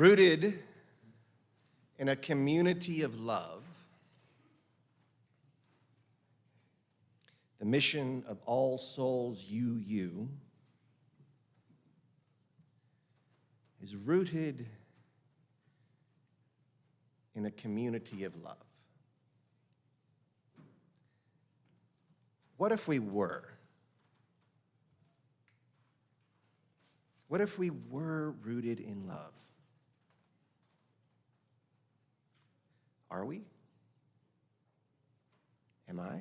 Rooted in a community of love, the mission of All Souls UU is rooted in a community of love. What if we were? What if we were rooted in love? Are we? Am I?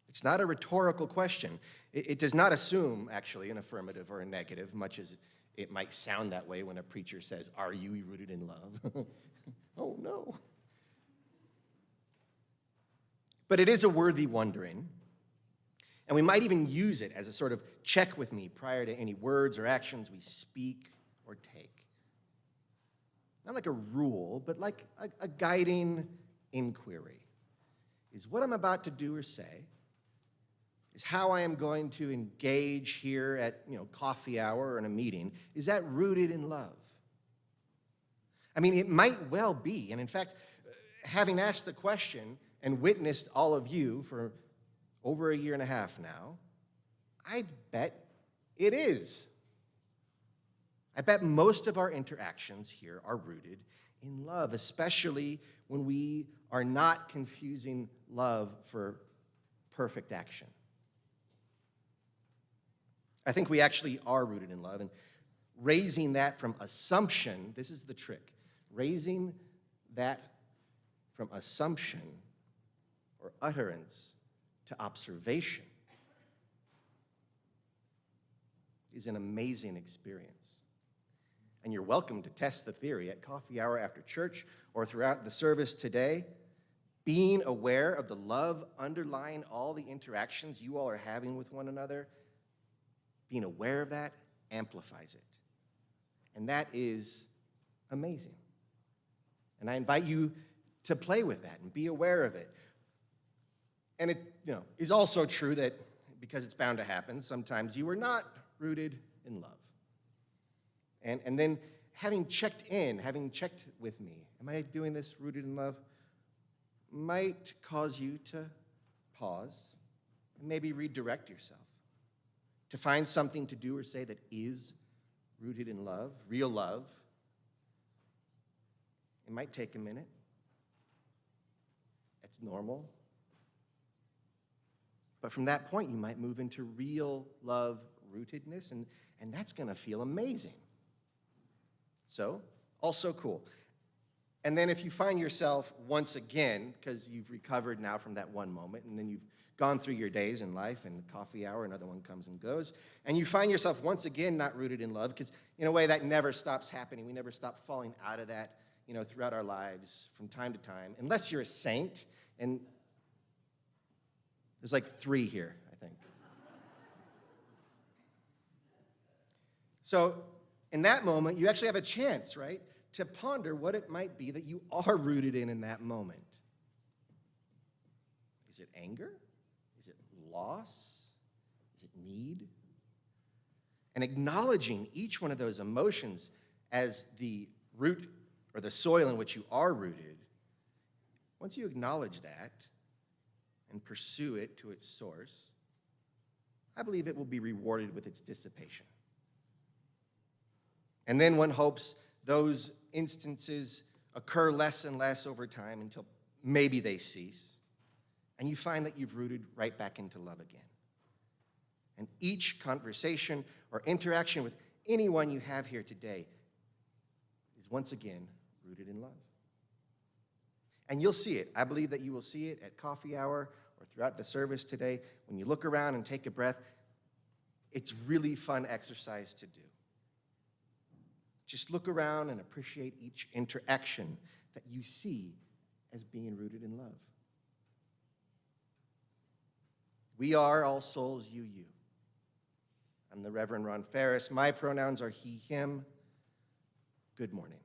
It's not a rhetorical question. It does not assume, actually, an affirmative or a negative, much as it might sound that way when a preacher says, "Are you rooted in love?" Oh, no. But it is a worthy wondering, and we might even use it as a sort of check with me prior to any words or actions we speak or take. Not like a rule, but like a guiding inquiry. Is what I'm about to do or say, is how I am going to engage here at coffee hour or in a meeting, is that rooted in love? I mean, it might well be, and in fact, having asked the question and witnessed all of you for over a year and a half now, I'd bet it is. I bet most of our interactions here are rooted in love, especially when we are not confusing love for perfect action. I think we actually are rooted in love, and raising that from assumption, this is the trick, raising that from assumption or utterance to observation is an amazing experience. And you're welcome to test the theory at coffee hour after church or throughout the service today. Being aware of the love underlying all the interactions you all are having with one another, being aware of that amplifies it. And that is amazing. And I invite you to play with that and be aware of it. And it is also true that, because it's bound to happen, sometimes you are not rooted in love. And then having checked with me, am I doing this rooted in love, might cause you to pause and maybe redirect yourself to find something to do or say that is rooted in love, real love. It might take a minute. It's normal. But from that point, you might move into real love rootedness, and that's going to feel amazing. So, also cool. And then if you find yourself once again, because you've recovered now from that one moment, and then you've gone through your days in life, and coffee hour, another one comes and goes, and you find yourself once again not rooted in love, because in a way that never stops happening. We never stop falling out of that, throughout our lives from time to time, unless you're a saint, and there's like 3 here, I think. So in that moment, you actually have a chance, right, to ponder what it might be that you are rooted in that moment. Is it anger? Is it loss? Is it need? And acknowledging each one of those emotions as the root or the soil in which you are rooted, once you acknowledge that and pursue it to its source, I believe it will be rewarded with its dissipation. And then one hopes those instances occur less and less over time until maybe they cease, and you find that you've rooted right back into love again. And each conversation or interaction with anyone you have here today is once again rooted in love. And you'll see it. I believe that you will see it at coffee hour or throughout the service today. When you look around and take a breath, it's really fun exercise to do. Just look around and appreciate each interaction that you see as being rooted in love. We are All Souls UU. I'm the Rev Ron Ferris. My pronouns are he, him. Good morning.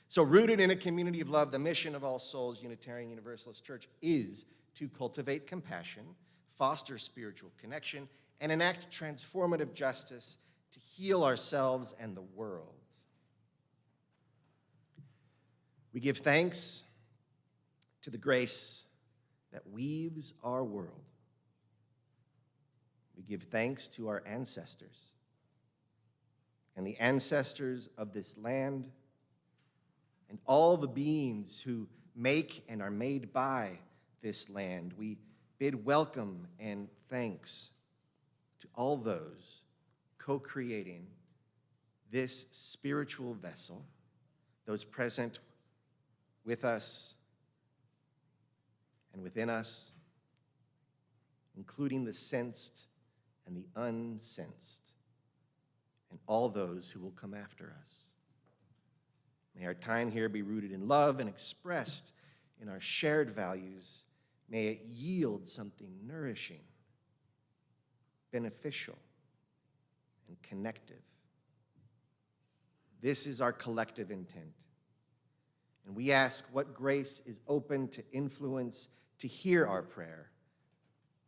So rooted in a community of love, the mission of All Souls Unitarian Universalist Church is to cultivate compassion, foster spiritual connection, and enact transformative justice to heal ourselves and the world. We give thanks to the grace that weaves our world. We give thanks to our ancestors and the ancestors of this land and all the beings who make and are made by this land. We bid welcome and thanks to all those co-creating this spiritual vessel, those present with us and within us, including the sensed and the unsensed, and all those who will come after us. May our time here be rooted in love and expressed in our shared values. May it yield something nourishing, beneficial, and connective. This is our collective intent. And we ask what grace is open to influence to hear our prayer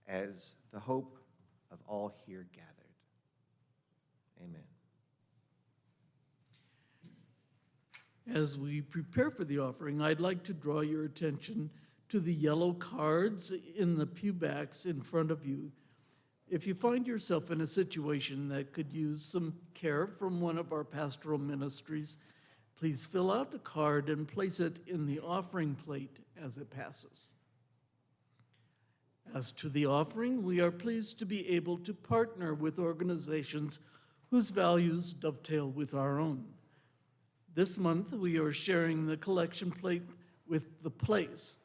as the hope of all here gathered. Amen. As we prepare for the offering, I'd like to draw your attention to the yellow cards in the pew backs in front of you. If you find yourself in a situation that could use some care from one of our pastoral ministries, please fill out the card and place it in the offering plate as it passes. As to the offering, we are pleased to be able to partner with organizations whose values dovetail with our own. This month, we are sharing the collection plate with The Place.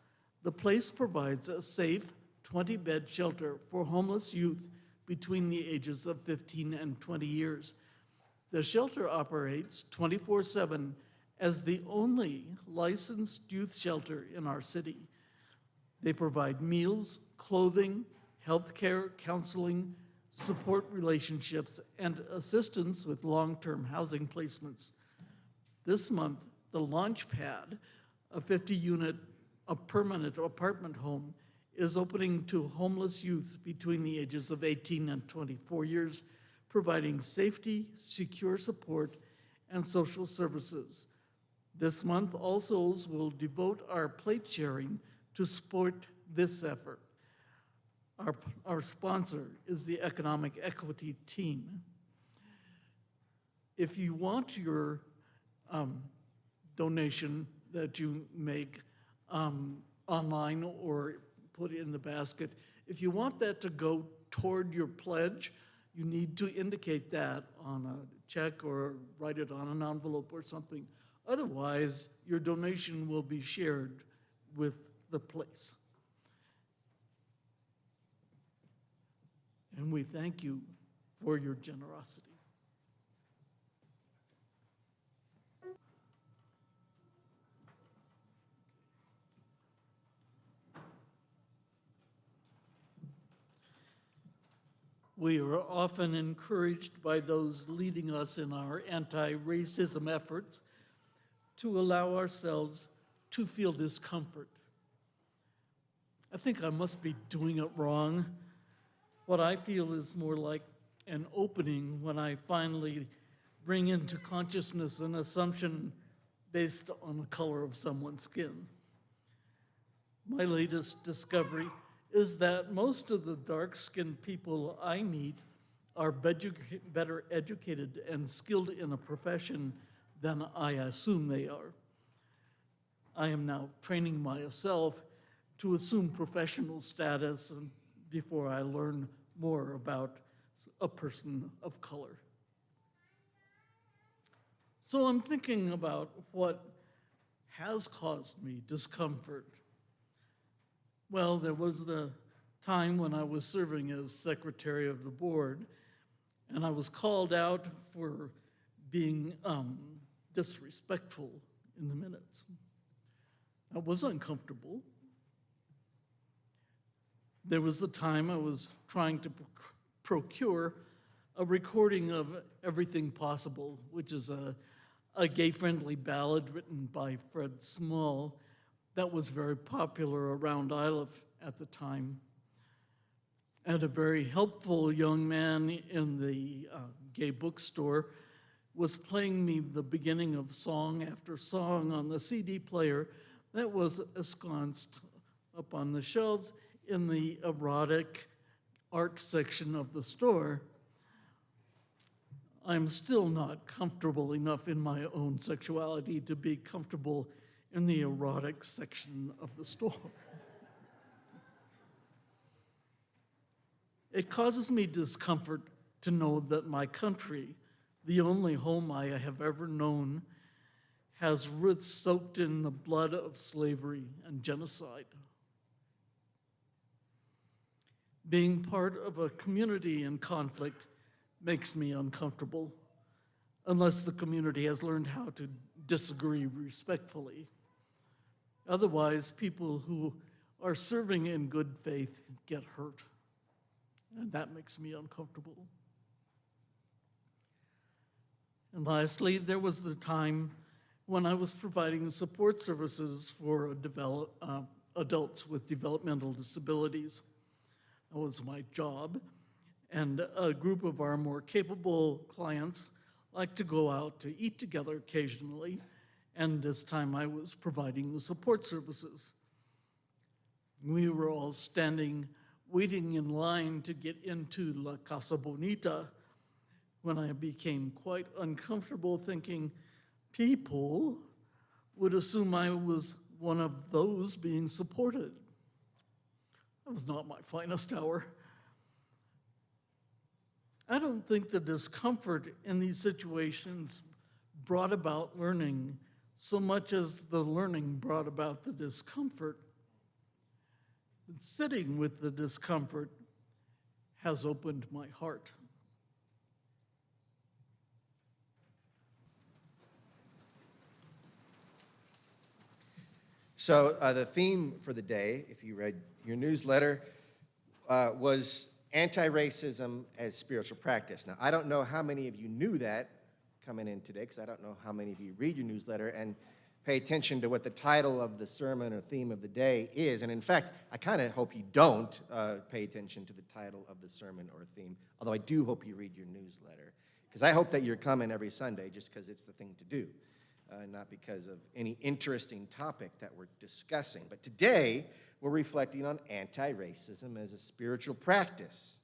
The Place provides a safe 20-bed shelter for homeless youth between the ages of 15 and 20 years. The shelter operates 24/7 as the only licensed youth shelter in our city. They provide meals, clothing, health care, counseling, support relationships, and assistance with long-term housing placements. This month, the Launchpad, a 50-unit permanent apartment home, is opening to homeless youth between the ages of 18 and 24 years, providing safety, secure support, and social services. This month, All Souls will devote our plate sharing to support this effort. Our sponsor is the Economic Equity Team. If you want your donation that you make online or put in the basket, if you want that to go toward your pledge, you need to indicate that on a check or write it on an envelope or something. Otherwise, your donation will be shared with The Place. And we thank you for your generosity. We are often encouraged by those leading us in our anti-racism efforts to allow ourselves to feel discomfort. I think I must be doing it wrong. What I feel is more like an opening when I finally bring into consciousness an assumption based on the color of someone's skin. My latest discovery is that most of the dark-skinned people I meet are better educated and skilled in a profession than I assume they are. I am now training myself to assume professional status before I learn more about a person of color. So I'm thinking about what has caused me discomfort. Well, there was the time when I was serving as secretary of the board, and I was called out for being disrespectful in the minutes. That was uncomfortable. There was the time I was trying to procure a recording of Everything Possible, which is a gay-friendly ballad written by Fred Small that was very popular around Iliff at the time. And a very helpful young man in the gay bookstore was playing me the beginning of song after song on the CD player that was ensconced up on the shelves in the erotic art section of the store. I'm still not comfortable enough in my own sexuality to be comfortable in the erotic section of the store. It causes me discomfort to know that my country, the only home I have ever known, has roots soaked in the blood of slavery and genocide. Being part of a community in conflict makes me uncomfortable, unless the community has learned how to disagree respectfully. Otherwise, people who are serving in good faith get hurt, and that makes me uncomfortable. And lastly, there was the time when I was providing support services for adults with developmental disabilities. That was my job. And a group of our more capable clients like to go out to eat together occasionally. And this time I was providing the support services. We were all standing, waiting in line to get into La Casa Bonita when I became quite uncomfortable, thinking people would assume I was one of those being supported. That was not my finest hour. I don't think the discomfort in these situations brought about learning so much as the learning brought about the discomfort. Sitting with the discomfort has opened my heart. So the theme for the day, if you read your newsletter, was anti-racism as spiritual practice. Now, I don't know how many of you knew that coming in today, because I don't know how many of you read your newsletter and pay attention to what the title of the sermon or theme of the day is. And in fact, I kind of hope you don't pay attention to the title of the sermon or theme, although I do hope you read your newsletter, because I hope that you're coming every Sunday just because it's the thing to do. Not because of any interesting topic that we're discussing. But today, we're reflecting on anti-racism as a spiritual practice.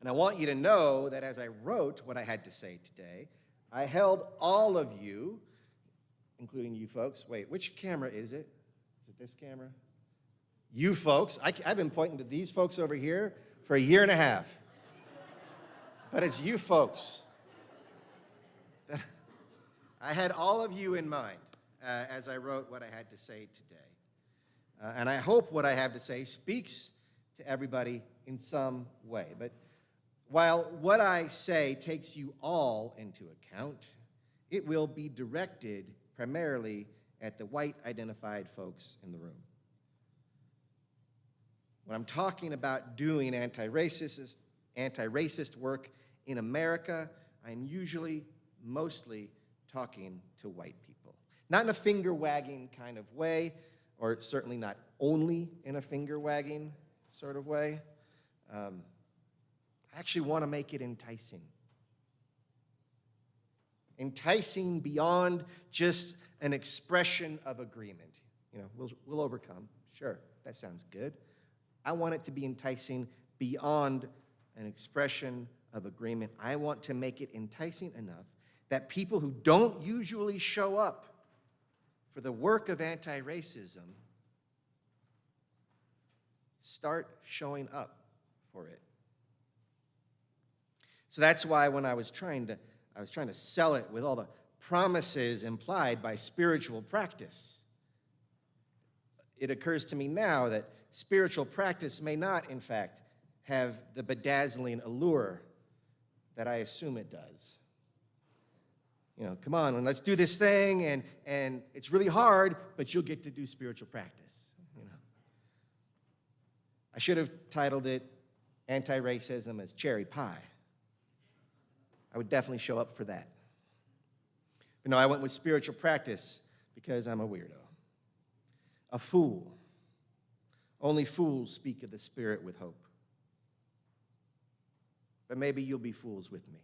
And I want you to know that as I wrote what I had to say today, I held all of you, including you folks. Wait, which camera is it? Is it this camera? You folks. I've been pointing to these folks over here for a year and a half. But it's you folks. I had all of you in mind as I wrote what I had to say today. And I hope what I have to say speaks to everybody in some way. But while what I say takes you all into account, it will be directed primarily at the white identified folks in the room. When I'm talking about doing anti-racist work in America, I'm usually mostly talking to white people. Not in a finger-wagging kind of way, or certainly not only in a finger-wagging sort of way. I actually want to make it enticing. Enticing beyond just an expression of agreement. You know, we'll overcome. Sure, that sounds good. I want it to be enticing beyond an expression of agreement. I want to make it enticing enough that people who don't usually show up for the work of anti-racism start showing up for it. So that's why when I was trying to sell it with all the promises implied by spiritual practice, it occurs to me now that spiritual practice may not, in fact, have the bedazzling allure that I assume it does. You know, come on, and let's do this thing, and it's really hard, but you'll get to do spiritual practice. You know, I should have titled it Anti-Racism as Cherry Pie. I would definitely show up for that. But no, I went with spiritual practice because I'm a weirdo. A fool. Only fools speak of the Spirit with hope. but maybe you'll be fools with me.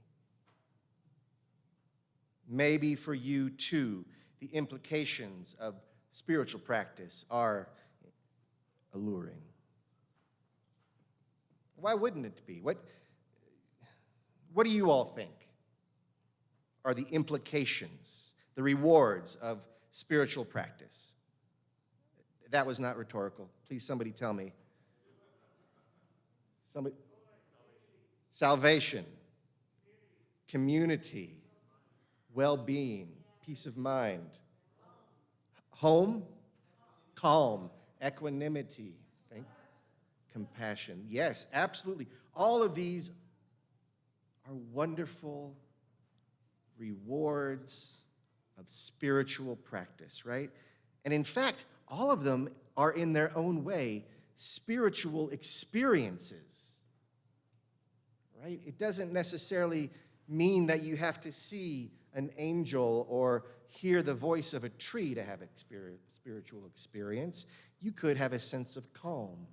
Maybe for you too, the implications of spiritual practice are alluring. Why wouldn't it be? What do you all think are the implications, the rewards of spiritual practice? That was not rhetorical. Please, somebody tell me. Somebody. Salvation, community, well-being, peace of mind, home, calm, equanimity, compassion. Yes, absolutely. All of these are wonderful rewards of spiritual practice, right? And in fact, all of them are in their own way spiritual experiences, right? It doesn't necessarily mean that you have to see an angel or hear the voice of a tree to have a spiritual experience. You could have a sense of calm,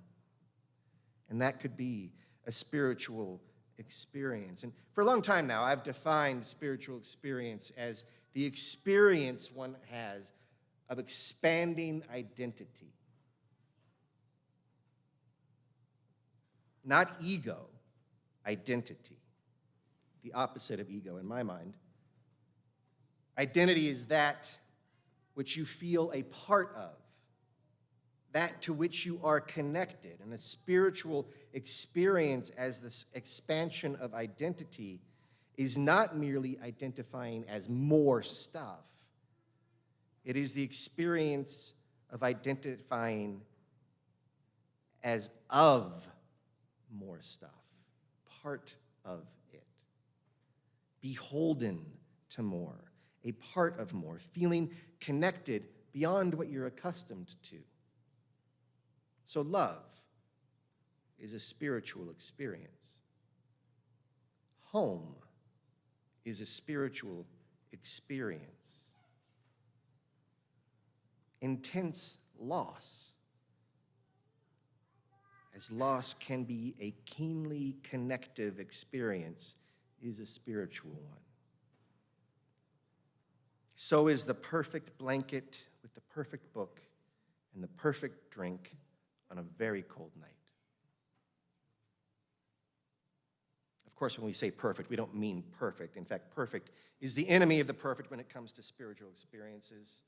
and that could be a spiritual experience. And for a long time now, I've defined spiritual experience as the experience one has of expanding identity. Not ego, identity. The opposite of ego in my mind. Identity is that which you feel a part of, that to which you are connected. And a spiritual experience as this expansion of identity is not merely identifying as more stuff. It is the experience of identifying as of more stuff, part of it, beholden to more, a part of more, feeling connected beyond what you're accustomed to. So love is a spiritual experience. Home is a spiritual experience. Intense loss, as loss can be a keenly connective experience, is a spiritual one. So is the perfect blanket with the perfect book and the perfect drink on a very cold night. Of course, when we say perfect, we don't mean perfect. In fact, perfect is the enemy of the perfect when it comes to spiritual experiences.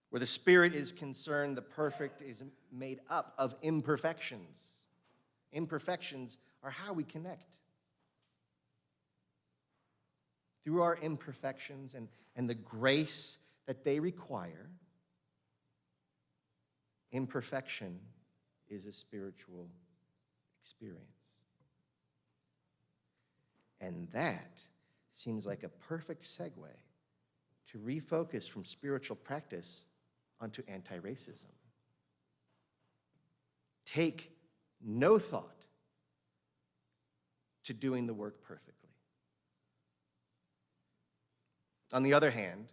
Where the Spirit is concerned, the perfect is made up of imperfections. Imperfections are how we connect. Through our imperfections and the grace that they require, imperfection is a spiritual experience. And that seems like a perfect segue to refocus from spiritual practice onto anti-racism. Take no thought to doing the work perfectly. On the other hand,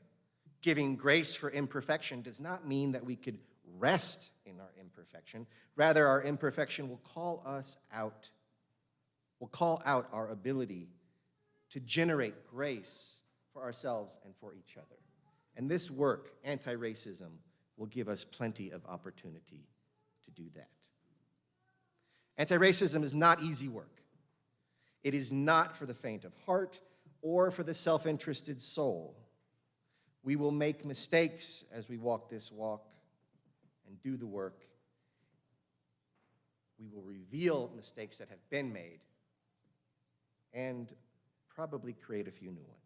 giving grace for imperfection does not mean that we could rest in our imperfection. Rather, our imperfection will call out our ability to generate grace for ourselves and for each other. And this work, anti-racism, will give us plenty of opportunity to do that. Anti-racism is not easy work. It is not for the faint of heart or for the self-interested soul. We will make mistakes as we walk this walk and do the work. We will reveal mistakes that have been made and probably create a few new ones.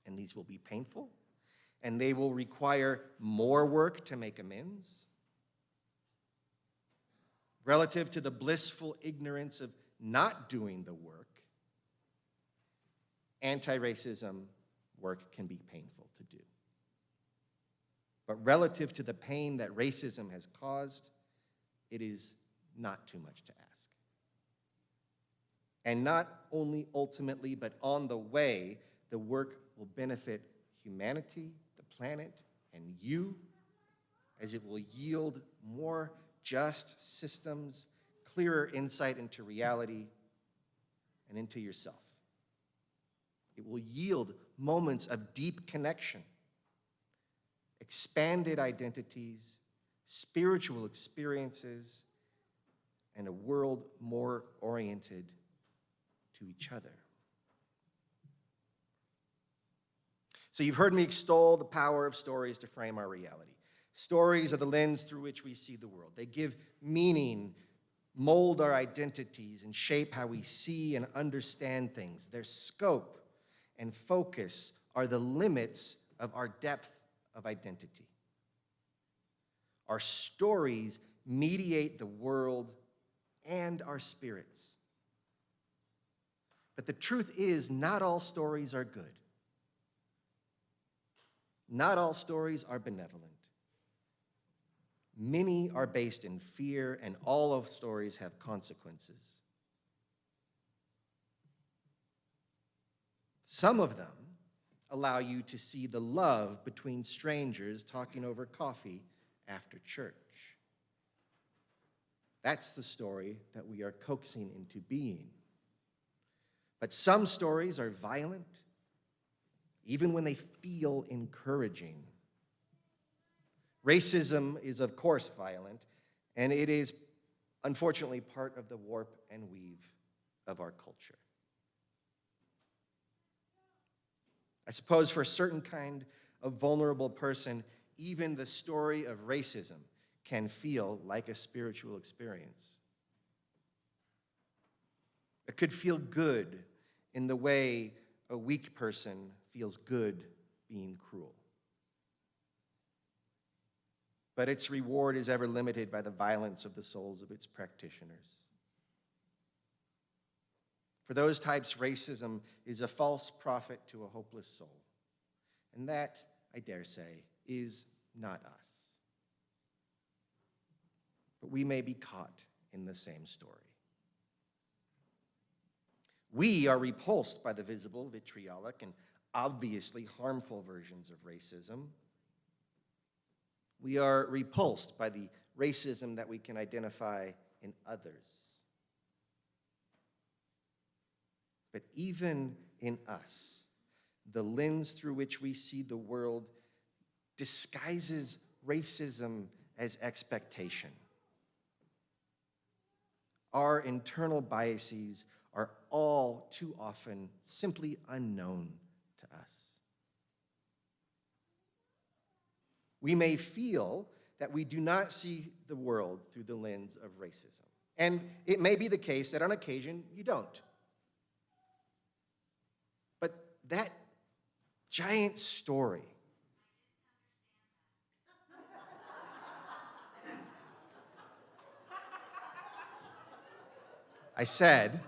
And these will be painful, and they will require more work to make amends. Relative to the blissful ignorance of not doing the work, anti-racism work can be painful to do. But relative to the pain that racism has caused, it is not too much to ask. And not only ultimately, but on the way, the work will benefit humanity, the planet, and you, as it will yield more just systems, clearer insight into reality, and into yourself. It will yield moments of deep connection, expanded identities, spiritual experiences, and a world more oriented to each other. So you've heard me extol the power of stories to frame our reality. Stories are the lens through which we see the world. They give meaning, mold our identities, and shape how we see and understand things. Their scope and focus are the limits of our depth of identity. Our stories mediate the world and our spirits. But the truth is, not all stories are good. Not all stories are benevolent. Many are based in fear, and all of stories have consequences. Some of them allow you to see the love between strangers talking over coffee after church. That's the story that we are coaxing into being. But some stories are violent, even when they feel encouraging. Racism is, of course, violent, and it is, unfortunately, part of the warp and weave of our culture. I suppose for a certain kind of vulnerable person, even the story of racism can feel like a spiritual experience. It could feel good in the way a weak person feels good being cruel. But its reward is ever limited by the violence of the souls of its practitioners. For those types, racism is a false prophet to a hopeless soul. And that, I dare say, is not us. But we may be caught in the same story. We are repulsed by the visible, vitriolic, and obviously harmful versions of racism. We are repulsed by the racism that we can identify in others. But even in us, the lens through which we see the world disguises racism as expectation. Our internal biases are all too often simply unknown to us. We may feel that we do not see the world through the lens of racism. And it may be the case that on occasion you don't. But that giant story I said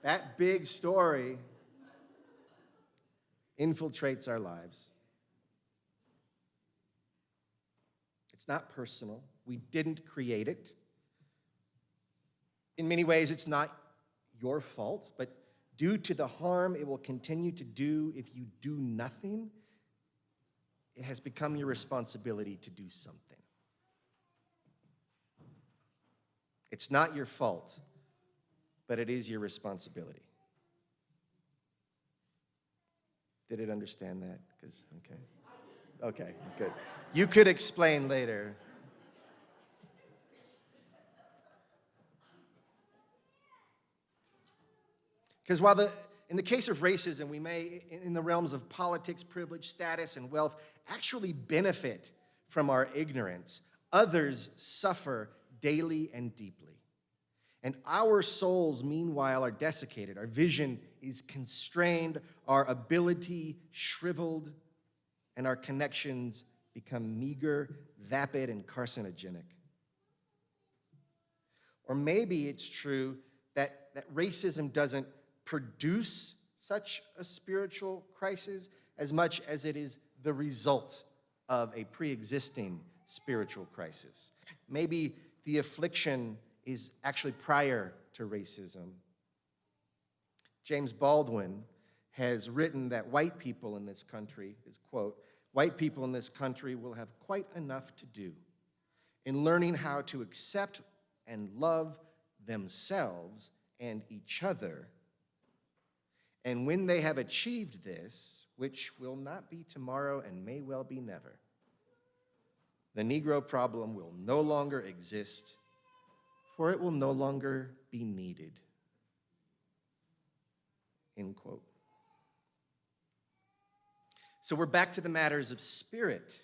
that big story infiltrates our lives. It's not personal. We didn't create it. In many ways, it's not your fault, but due to the harm it will continue to do if you do nothing, it has become your responsibility to do something. It's not your fault, but it is your responsibility. Did it understand that? Okay, good. You could explain later. Because while in the case of racism, we may, in the realms of politics, privilege, status, and wealth, actually benefit from our ignorance, others suffer daily and deeply. And our souls, meanwhile, are desiccated. Our vision is constrained, our ability shriveled, and our connections become meager, vapid, and carcinogenic. Or maybe it's true that racism doesn't produce such a spiritual crisis as much as it is the result of a pre-existing spiritual crisis. Maybe the affliction is actually prior to racism. James Baldwin has written that white people in this country, his quote, white people in this country will have quite enough to do in learning how to accept and love themselves and each other. And when they have achieved this, which will not be tomorrow and may well be never, the Negro problem will no longer exist, for it will no longer be needed. End quote. So we're back to the matters of spirit.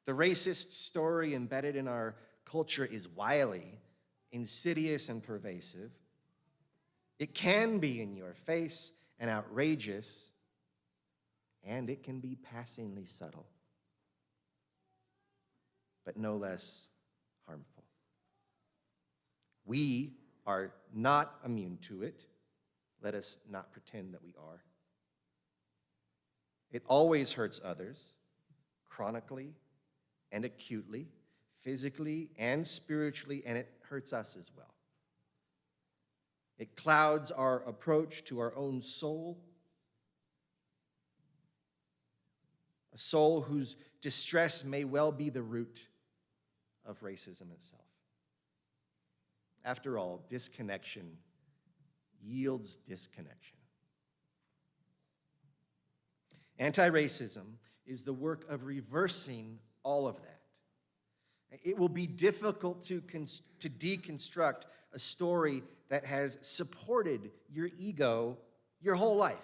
The racist story embedded in our culture is wily, insidious, and pervasive. It can be in your face and outrageous, and it can be passingly subtle, but no less harmful. We are not immune to it. Let us not pretend that we are. It always hurts others, chronically and acutely, physically and spiritually, and it hurts us as well. It clouds our approach to our own soul, a soul whose distress may well be the root of racism itself. After all, disconnection yields disconnection. Anti-racism is the work of reversing all of that. It will be difficult to deconstruct a story that has supported your ego your whole life.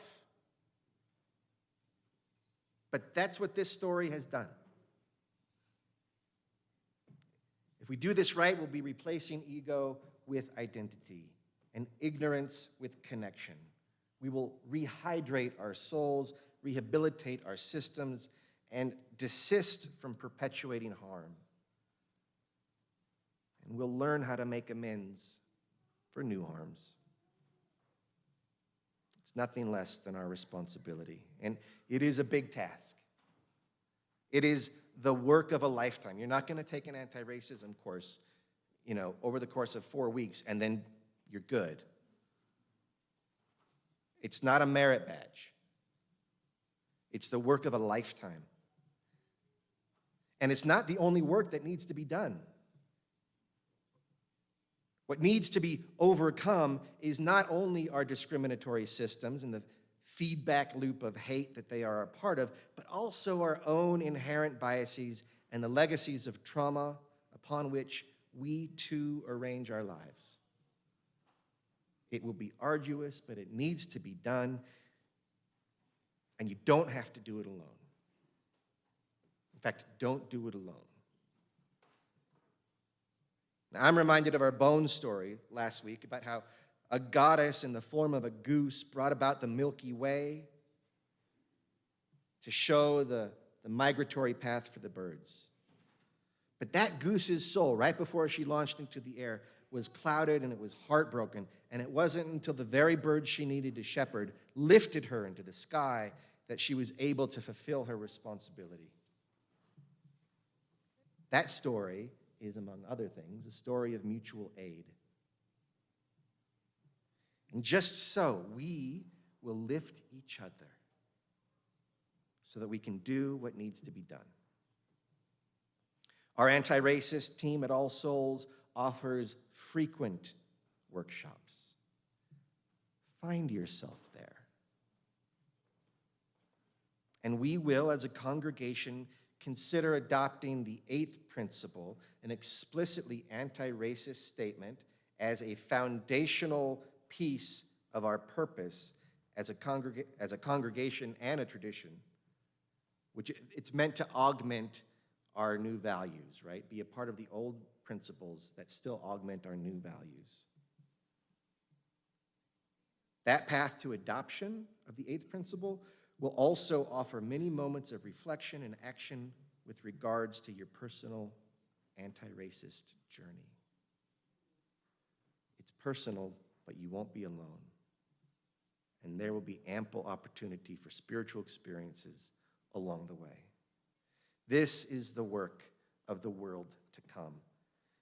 But that's what this story has done. If we do this right, we'll be replacing ego with identity and ignorance with connection. We will rehydrate our souls, rehabilitate our systems, and desist from perpetuating harm. And we'll learn how to make amends for new harms. It's nothing less than our responsibility. And it is a big task. It is the work of a lifetime. You're not going to take an anti-racism course, over the course of 4 weeks and then you're good. It's not a merit badge. It's the work of a lifetime. And it's not the only work that needs to be done. What needs to be overcome is not only our discriminatory systems and the feedback loop of hate that they are a part of, but also our own inherent biases and the legacies of trauma upon which we too arrange our lives. It will be arduous, but it needs to be done, and you don't have to do it alone. In fact, don't do it alone. Now, I'm reminded of our bone story last week about how a goddess in the form of a goose brought about the Milky Way to show the migratory path for the birds. But that goose's soul, right before she launched into the air, was clouded and it was heartbroken. And it wasn't until the very birds she needed to shepherd lifted her into the sky that she was able to fulfill her responsibility. That story is, among other things, a story of mutual aid. And just so, we will lift each other so that we can do what needs to be done. Our anti-racist team at All Souls offers frequent workshops. Find yourself there. And we will, as a congregation, consider adopting the 8th principle, an explicitly anti-racist statement, as a foundational piece of our purpose as a congregation and a tradition, which it's meant to augment our new values, right? Be a part of the old principles that still augment our new values. That path to adoption of the 8th principle will also offer many moments of reflection and action with regards to your personal anti-racist journey. It's personal, but you won't be alone. And there will be ample opportunity for spiritual experiences along the way. This is the work of the world to come.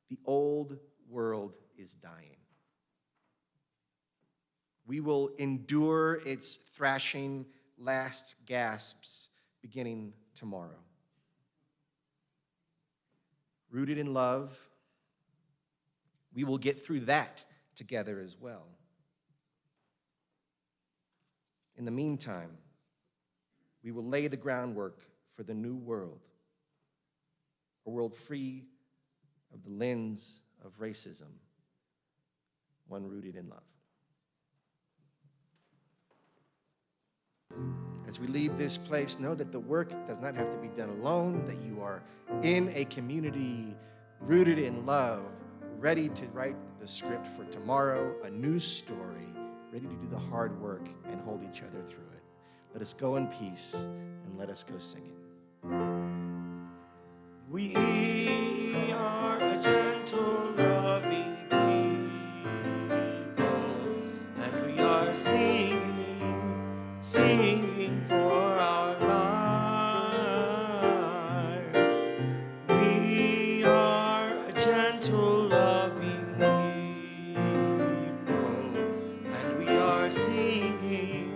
The old world is dying. We will endure its thrashing last gasps beginning tomorrow. Rooted in love, we will get through that together as well. In the meantime, we will lay the groundwork for the new world, a world free of the lens of racism, one rooted in love. As we leave this place, know that the work does not have to be done alone, that you are in a community rooted in love, ready to write the script for tomorrow, a new story, ready to do the hard work and hold each other through it. Let us go in peace and let us go singing. We are a gentle, loving people, and we are singing for our lives. We are a gentle, loving people, and we are singing